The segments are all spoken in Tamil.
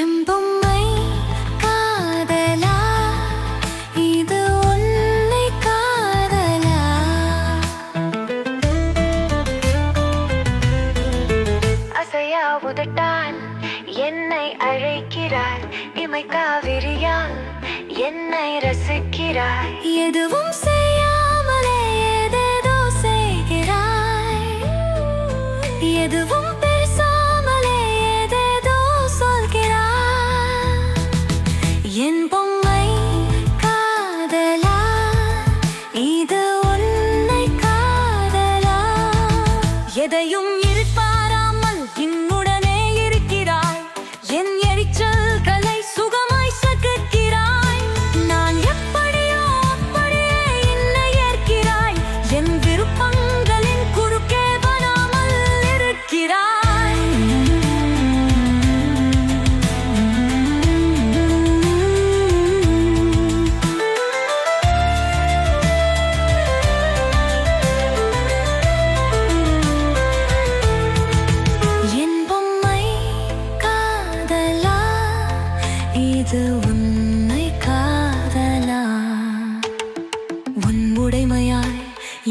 எம்பொம்மை காதலா, இது உன்னை காதலா? அசையா உதட்டால் என்னை அழைக்கிறாய், இமை காவிரியால் என்னை ரசிக்கிறாய். எதுவும் செய்யாமலே ஏதேதோ செய்கிறாய், எதுவும் பேசாமலே ஏதேதோ சொல்கிறாய். என் பொம்மை காதலா, இது உன்னை காதலா? எதையும் எதிர்பாராமல் என்னுடனே இருக்கிறாய், என் எரிச்சல்களை சுகமாய் சகிக்கிறாய். நான் எப்படியோ அப்படியே என்னை ஏற்கிறாய், என் விருப்பங்களின் குறுக்கே வராமல் இருக்கிறாய். என் பொம்மை காதலா, இது உன்னை காதலா? உன் உடைமையாய்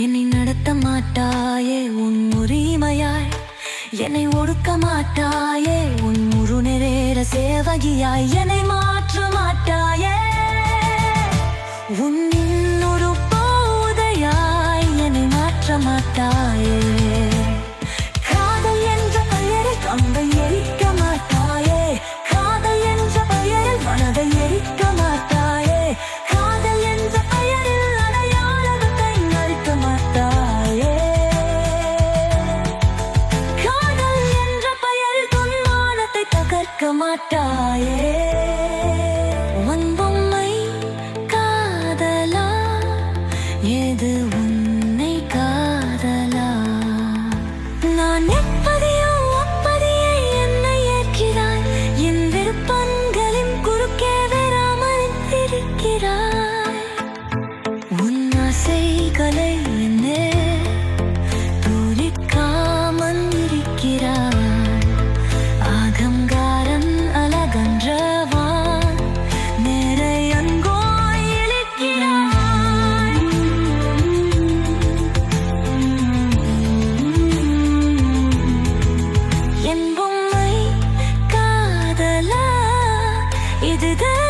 என்னை நடத்த மாட்டாயே, உன் உரிமையாய் என்னை ஒடுக்க மாட்டாயே, உன் முழு நிறைய சேவகியாய் என்னை மாற்ற மாட்டாயே, உன் இன்னொரு போதையாய் என்னை மாற்ற மாட்டாயே. காதல் என்ற பெயரில் கம்பை எரிக்க மாட்டாயே, காதல் என்ற பெயரில் மனதை எரிக்க மாட்டாயே, காதல் என்ற பெயரில் அடையாளத்தை அழிக்க மாட்டாயே, காதல் என்ற பெயரில் துன்மானத்தை தகர்க்க மாட்டாயே. உன் பொம்மை காதலா, எது உன்னை காதலா? நான் எப்படியோ அப்படியே என்னை ஏற்கிறாய், என் விருப்பங்களின் குறுக்கே வராமல் இருக்கிறாய். உன் ஆசைகளை என்னே துரிக்காமல் இருக்கிறாய். ஆகங்காரன் அழகன்றவான் நிறையங்கோ இழுக்கிறாய். என் பொம்மை காதலா, இதுதான்